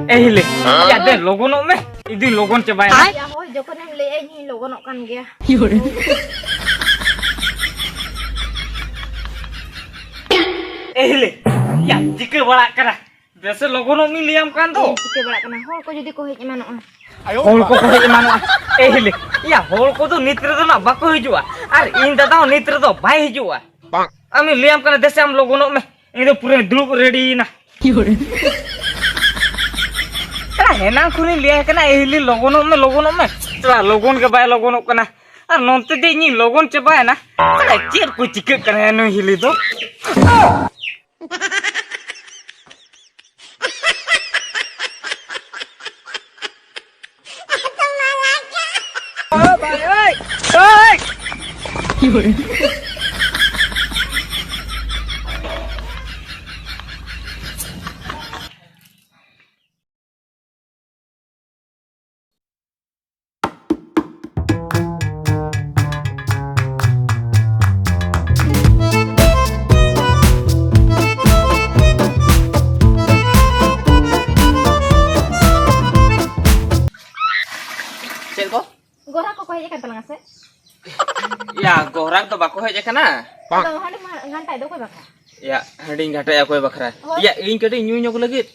Hile, ya deh logon me, ini logon coba ya. Ya hoi, joko nem le ini logon kan dia. Hile, ya jika balak kena, biasa logon mi liam kan tuh. Jika balak kena hol, kau jadi kau hej mana? Hol ko kau mana? Hile, ya hol ko tuh nitra tuh nak baku hijau, ar ini tahu nitra tuh baik hijau. Ami liam kena desa am logon me, ini tuh pura dulu ready na. Henang kuni lihat kena ehli logon me, cila logon ke bay logon kena, ar nonte deh ni logon coba ya na, cila cer kucik kena anu hili tuh. Oh bay, oi. Gora kau hej kan telang ase? Ya, gorak tuh baku aja kena. Aduh, hari ngantai do kau bakal. Ya, hari nggak ada aku bakar. Ya, ini kadang nyunyuk lagi.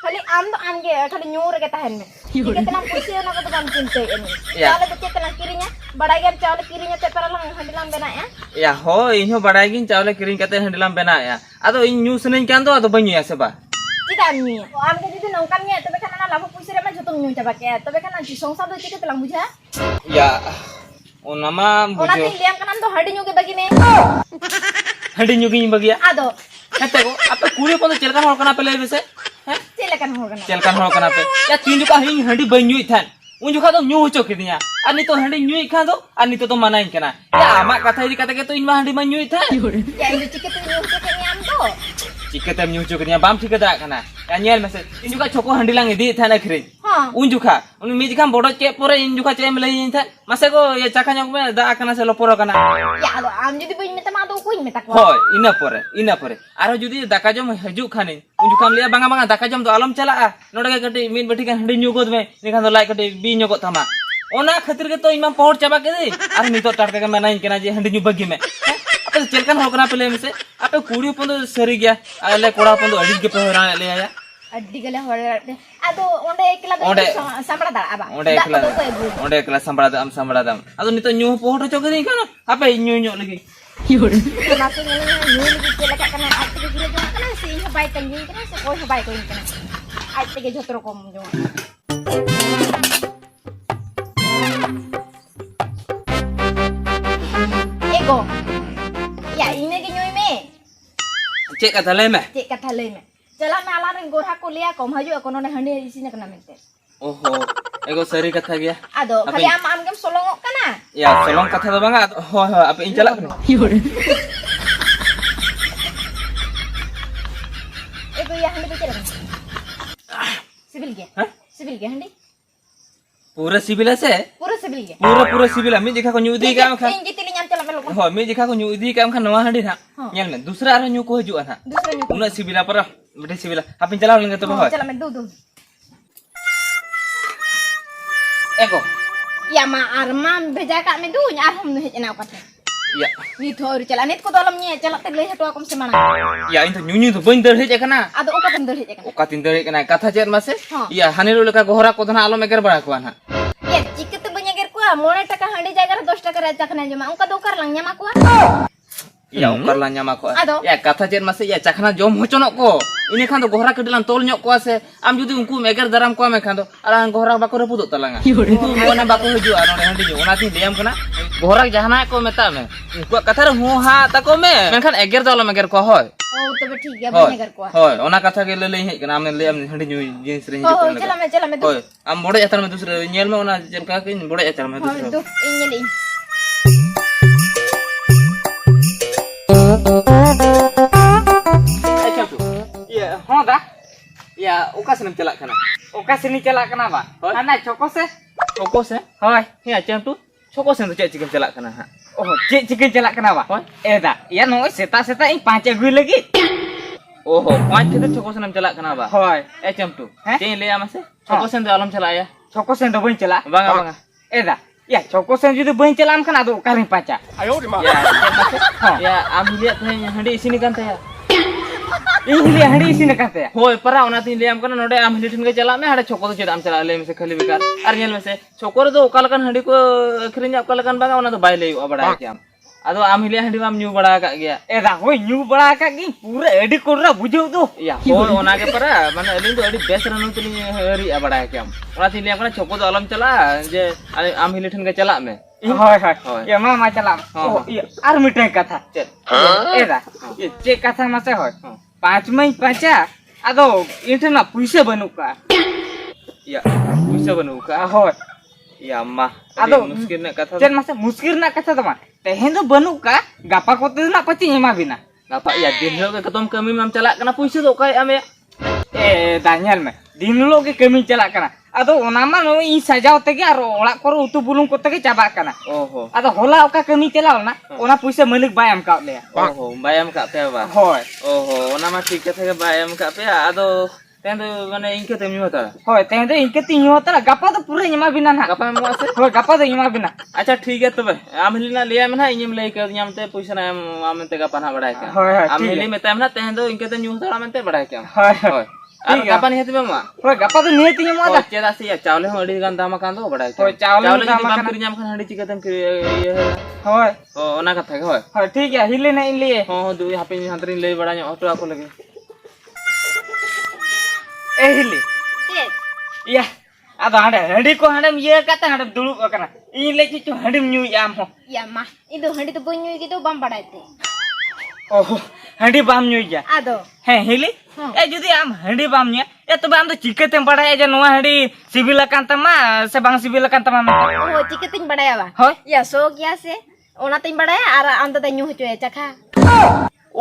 Kali am to am ge, kali nyur ke tahan me. Jika telang puisi na ko to bam cinte ini. Ya. Kalau becet telang kirinya, badai gan cawle kirinya te para lang handilang bena ya. Ya, ho, ini badai gin cawle kiring kate handilam bena ya. Atau ini nyu senin kan tuh atau banyu ya seba. Tidak nyu. Am ge jadi nongkannya, tapi kan ana labu puisi ma jotong nyu coba ke. Tapi kan anji songsam do jika telang buja. Ya, nama bujo. Orang liam kanan to hadi nyu ke bagi me. Hadi nyu gini bagi ya. Ado. Kata ko, apa kuri pun celkan hol kana pele bese? Celkan hol kana. Celkan hol kana pe. Ya tinju ka hing hadi banyu ithan. Unju ka to nyu chok kidinya. Ani to hadi nyu ikhan to, ani to manain kana. Ya amak katha iri kata ke to inma hadi banyu ithan. Ya ini cikit nyu ke nyam to. Ciket nyu chok kidinya bam thik da kana. Ya nyel mese. Inju ka choko handilang idi ithan akhirin. Ha. Unju ka. Uni miji kan bodo cek pore inju ka cek melai ithan. Mase ko ya cakanya ko da kana se loporo kana. Ya alo am jadi bayi minta ma do kuin minta ko. Hoi, ina pore. Aro judi daka jom haju khane. Unju kam liya banga daka jom to alam chala. Node ka kati min beti kan handi nyugod me. Ni kan do lai kati bi nyugot tama. Ona khatir ke to imam pohor chaba ke de. Ar ni to tarka ka manain kena je handi nyubagi me. Apa celkan hol kana pele mese. Apa kuri pon do seri gya. Ale kora pon do adi ke pohora le ya. Addi gale hore. Ado onde ekla do sambara da aba. Onde ekla sambara dam. Ado ni to nyu pohor chok ni kana. Apa nyu lagi. Kenapa nyu lagi celaka kana ati ke gila jong kana si habai tanjing kana si koi habai koi kana. Ati ke jotro kom jong. Ego. Ya ini ke nyui me. Cek kata le me. Cela me ala ren gorha ko liya kom haju ko none handi isine kana mente. Oho, ego seri kata gya. Ado, kali am gem solongok kana. Ya, solong kata do banga. Ho, apa incalak kana? Ego ya handi ko cela. Sibil gya. Hah? Sibil gya handi. Pura sibil ase? Pura sibil gya. Pura sibil ami jika ko nyudi kam khan. Inji tili nyam cela melok. Ho, mi jika ko nyudi kam khan nawa handi na. Nyal me, dusra ara nyu ko haju ana. Dusra nyu. Una sibila para, bete sibila. Apin cala lenga to ho. Cela me du. Ego. Ya ma armam beja ka me du nyar hum hej na kata. Ya. Ni thor cela net ko dalam nye cela te le hatu akom semana. Ya into nyunyu to bain der hej kana. Ado oka tender hej kana. Oka tinder hej kana. Katha cher mase? Ya, hanelo leka gohora ko dana alo meger bara ko ana. Ya chiket banyak ger ko 9 taka handi jaga 10 taka raja kana jema onka dokar lang nyama ko. Ya ukar lah nyama ko. Ado. Ya katha cher mase ya chakna jom hochonok ko. Ini kan do gohora kedilan tol nyok ko ase. Am judi unku meger daram ko me kan do alang gohora bako repudut talanga. Itu mona bako haju ano handi jo. Ona ti diam kana. Gohora jahana ko meta me. Unku katha ho ha ta ko me. Menkan eger do meger ko hoy. Oh tobe ठीक है banyak ger ko. Hoy, ona katha ke le hej kana amne le amne handi nyu jenis re hej ko. Cela me du. Hoy, am bode jatar me dusre nyel me ona jelka ke bode jatar me dusre. Du inyeli. Ya, ho dah. Ya, oka sini celak kana. Oka sini celak kana ba? Ana choko se? Hoi, ya cem tu. Choko se tu cek cikin celak kana ha. Oh, cek cikin celak kana ba? Eh dah. Ya no seta ing 5 gue lagi. ओहो 5 थे तो 6 सेन चला कना बा होय ए चमटू हैं? ते ले आमा से 6 सेन तो आलम चला या छको सेन दो बई चला बांगा बांगा एदा या छको सेन जुदी बई चला am kana do karing paca या या आम लिया थे हंडी इसिनी कान थे इन ले हड़ी इसी ने कहते हैं होय परा ओना तीन ले आम कना नोडे आम हिली ठन के चला में हड़े छोको तो चेदाम चला ले में से खाली बेकार आर नेल में से छोको दो ओकालकन हंडी को अखरिन ओकालकन बांगा ओना तो बाय ले बड़ा के आम आदो आम हिली हंडी माम न्यू बड़ा का गया एदा होय न्यू बड़ा का गी पूरा एडी कोरा बुझो दो या होय ओना के परा माने अलिन तो एडी बेस रनु तली हरी बड़ा के आम ओना तीन ले आम कना छोको तो अलम चला जे आम हिली ठन के चला में होय होय ये मामा चला ओ ये आर मिटे कथा एदा ये चे कथा मासे होय 5 मई पाचा आदो इंटना पैसे बनुका या पैसे बनुका होय या अम्मा आदो मुश्किल ने कथा चल मासे मुश्किल ना कथा तमा तेहेन दो बनुका गापा कोते ना पची एमा बिना गापा या दिन लो के कतम कमी माम चला कना पैसे तो काय आमे ए दानियल में दिन लोग के कमी चला कना आदो ओना मा नो इ सजाव ते के आरो ओला कोरो उतु बुलुंग कोते के चाबा कना ओहो आदो होला ओका कमी चलाव ना ओना पैसे मालिक बाय एम का ले ओहो बायम का पे बा होय ओहो ओना मा ठीक कथे के बायम का पे आदो तेन तो माने इनके तेम होता होय तेहेन दो इनके तीन होता गापा तो पूरा एमा बिना ना गपा में से होय गापा तो एमा बिना अच्छा ठीक है तबे आम हिली ना लिया में ना इनिम ले के याम ते पैसा ना आम ते गपा ना बड़ा के होय होय आम ठीक हिली है में तेम ना तेन दो इनके ते न्यू होता में ते बड़ा के होय होय होय और ठीक है। गपा नहीं हेते मा होय गापा तो नियत एमा होय दा चेदा से या चावले हो अड़ी गान दामा कान दो बड़ा के होय चावले चावले दामा जदी बाम कान- करी जाम खान हड़ी चिकतम के ये होय ओ ओना कथा के होय होय ठीक है हिले नहीं लिए हो दु हापे हंतरी ले बड़ा ऑटो आको लगे ए हिले चेत या आदो हांडे हंडी को हांडे ये काता हांडे दुलुक कना इ ले चि हंडी न्यू याम हो या मा इदो हंडी तो बई न्यू की तो बम बड़ाते ओहो हंडी बाम न्यू जा आदो हैं हिले ए जुदी आम हंडी बाम न्या ए तो आम तो चिकते बड़ा जे नोआ हंडी सिबिल कान तमा से बांग सिबिल कान तमा में ओ चिकतिन बड़ाया बा होय या सो किया से ओना तिन बड़ाया आर आम तो न्यू होचो चखा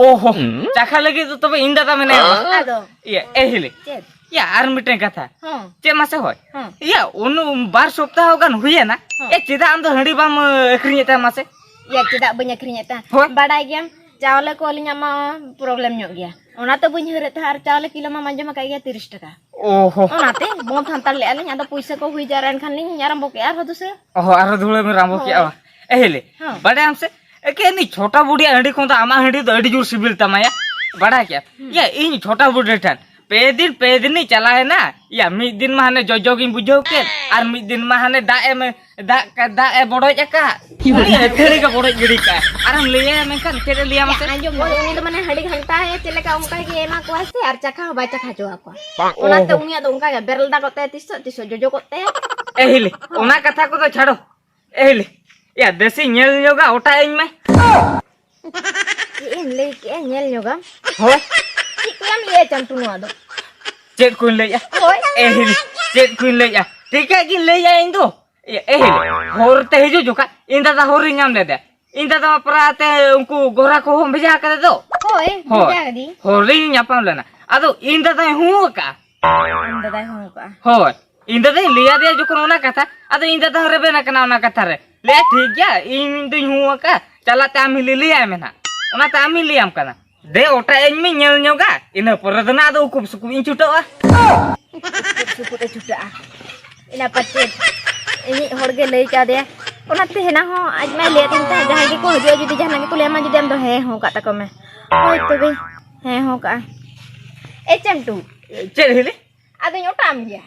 ओहो चाखा लगी तो तबे इंदा ता में आदो ये ए हिले चेत या आर मिटे कथा हां चे मासे होय हां या उनु 12 सप्ताह गान हुए ना ए चिदा आम तो हंडी बाम अखरिन ता मासे या चेदा बई अखरिन ता होय बड़ाय गया चावले को लिया मा प्रॉब्लम ᱧᱚᱜ गया ओना तो बई हरे थार चावले किलो मा मंजम का गया 30 टका ओहो ओनाते बोन थांतार ले आलिन आदो पैसा को हुई जारन खान लिन आरंभ के आर दूसरे ओहो आरो धुले में रामो के आवा ए हिले हाँ। बड़े हमसे के नहीं छोटा बुढ़िया हंडी को तो आमा हंडी तो अड़ी जोर सिबिल तमाया बड़ा क्या या इन छोटा बुढ़े ठन पे दिन ही चला है ना या मिद दिन में हने जोगिंग बुझो के और मिद दिन में हने दाए बड़ो जका थेड़ी का बड़ो गिड़ी का और हम ले में kan चले लिया मसे आंजो मोय उनी तो माने हडी घंटा है चले का उनका के एमा को आसे आर चखा हो बाचा खा जो आपको ओना तो उनिया तो उनका बेरल दा कोते तिसो जोजो कोते ए हिले ओना कथा को तो छाड़ो ए हिले या देसी नेल योगा ओटा इन में इन ले के नेल योगा हो चिकम ले चंटू नो आदो चेक कुन ले या ओय ए हिले चेक कुन ले या ठीक है कि ले या इन दो ए हिले होर ते हिजो जोका इन दादा होर नाम दे दे इन दादा पराते उनको गोरा को हम भेजा कर दो ओय बुझा दी होर री न्यापाम लेना अदो इन दादा हूं का इन दादा हो का हो इन दादा लिया दे जो कोना कथा अदो इन दादा रेबे ना कना कथा रे ले ठीक गया इन दो हूं का चला ताम ले लिया में ना ओना ताम लियाम कना दे ओटा इन में नेल न्योगा इन पर दना दो खूब सुकु इन छुटवा सुकुते छुटा इना पचे इनी होड़गे लई का दे ओनाते हेना हो आज मैं ले दिन ता जहां के को हजो जुदी जहां के को ले मा जुदी हम तो है हो का तक में ओय तो बे है हो का ए चंटू चल हिले आदो ओटाम गया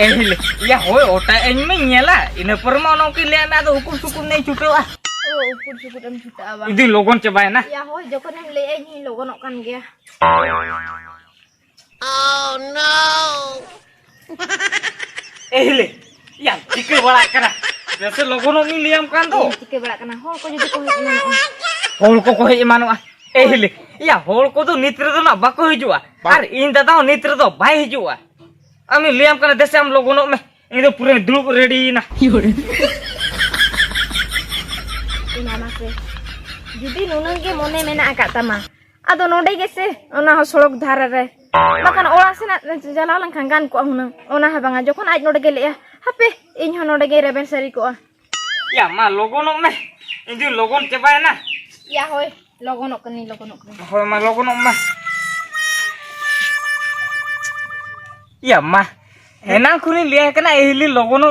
ए हिले या होय ओटा इन में नेला इन पर मानो की ले ना दो खूब सुकु नहीं छुटवा ओ ऊपर सुकुतम छुटा बा इदी लोगन चबाय ना या हो जखन हम ले आई लोगन कान गया ए हिले या चिके बड़ा करा जैसे लोगन में लियाम कान दो चिके बड़ा कना हो को जुदी को हेना होल को हे मानुआ ए हिले या होल को तो नित्र दो ना बाको हिजुआ और इन दादा नित्र दो भाई हिजुआ आमी लियाम कना देसे हम लोगन में इन दो पूरे दुलुप रेडी ना इना मासे जुदी नुनन के मने मेना का तमा आदो नोडे गेसे ओना हो सड़क धारा रे बाकान ओड़ा से ना जलाव लन खांगान को हुना ओना हा बांगा जखन आज नोडे गेले हापे इन हो नोडे गे रेबेन सरी को या मा लोगन में इन दो लोगन चबाय ना या होय logonok kani. Hoi ma logon ma. Ya ma. Enang kuni lihat kena ehli logon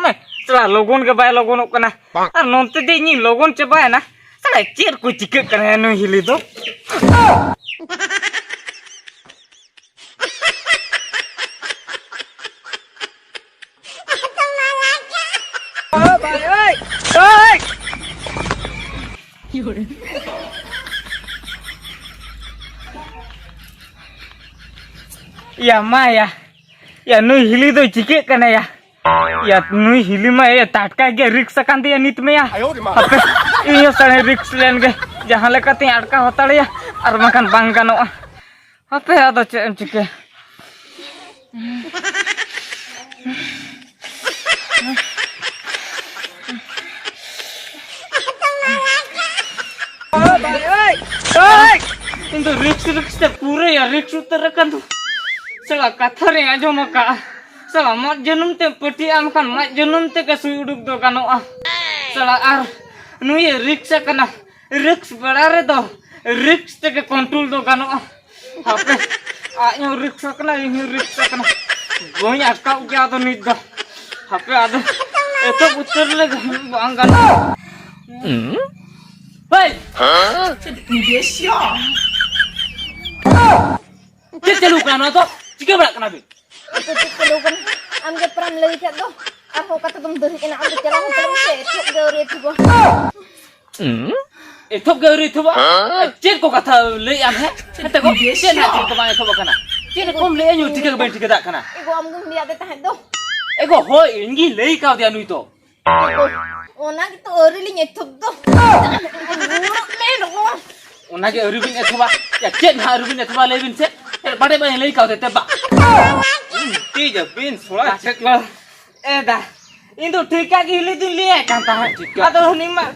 me. Salah logon ke bay logon kena. Ar nonte deh ni logon coba ya na. Salah cer ku cikek kena anu hili tu. Ya ma ya. Ya nu hili tu cikek kena ya. Ya nu hili ma ya tatka ge risk kan dia nit me ya. Apa? Ini sana risk len ge. Jahan leka ti adka hotal ya. Ar makan bang ganoa. Apa ya tu cikek? Itu riks te pura ya riks utarakan tu. Salah kata re aja maka. Salah mat jenum te peti am kan mat jenum te ka sui uduk do kano ah. Salah ar nu ye riks kana riks barare do riks te ke control do kano ah. Hape anyo riks kana ini riks kana. Gonya kau kya to nit do. Hape ada itu utar le bang kano. Hei. Celu kano to. Jika berak kena bi. Itu kelukan amge peran lagi kat do. Aku kata tum deh kena amge jalan terus tuk gauri tu bo. Tuk gauri tu bo. Cek ko kata le am he. Kata ko cek na cek ko bang tu bo kana. Cek ko le anyu jika ben jika tak kana. Ego amge lihat deh tahan do. Ego hoi ingi le kau dia nui to. Ona gitu ori li nyetuk do. Buruk le do. Ona ke rubin etwa. Ya cek na rubin etwa le bin cek. Bade bade le kau te ba. Tiga bin sola cek lah. Dah. Indo tika gili tu lihat kan tahan. Atau ni mah.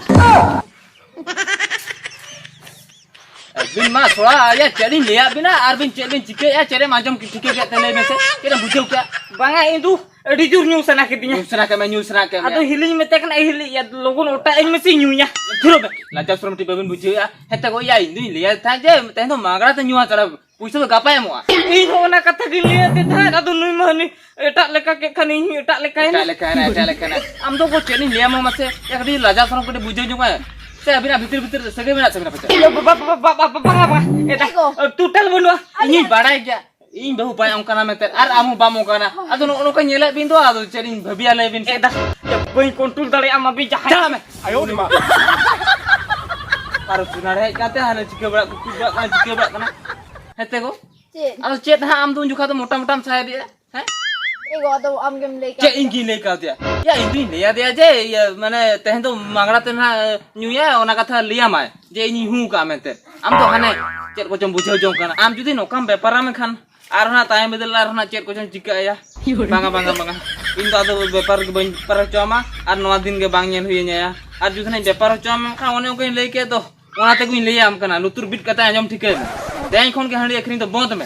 Bin mah sola ya jadi lihat bina arbin cek bin cik ya cere macam cik ya tele mese. Kita bujau kya. Banga itu dijur nyu sana kitinya. Nyus sana ke. Atau hili mete kan hili ya logon ota en mesi nyunya. Thuro be. Lajar suram tiba bin bujau ya. Heta ko ya indu lihat taje. Teh to magra to nyua cara. Puisa to gapa ya mo. Ini ona kata gili ya teh atau nui mah ni etak leka ke kan ini etak leka ini. Eta leka na. Am to ko cheni liya mo mase. Ya kadi lajar suram ko bujau nyua. Saya bina bitir sege bina pacha. Apa? Eta total bonua. Ini badai kya. Ini bahu banyak kana meter. Ar amu bamu kana. Ado no kan nyelak bin to ado cheni bhabia le bin. Eta ya boy control dale ama bi jahat. Jangan. Ayo ni ma. Ar sunar hai kate hane jike brak kana. Hete ko. Cek. Ado chet ha am dun jukha to mota saya dia. Hai? Ego ado amge lagi. Cek ingi le ka dia. Ya indu le dia je ya mane teh to mangra ten ha nyuya ona katha liya mai. Je ini hu ka mete. Am to hane chet ko jom bujau jong kana. Am judi nokam bepara me khan arna time bedel arna chet ko jom jika ya. Banga. Inda ado bepar ke ban para choma ar no din ke bang nyen huyenya ya. Ar judi ne bepar choma kha one ko le ke to. Ona te ko le am kana lutur bit kata anjom thike. Dai khon ke handi akhring to bond me.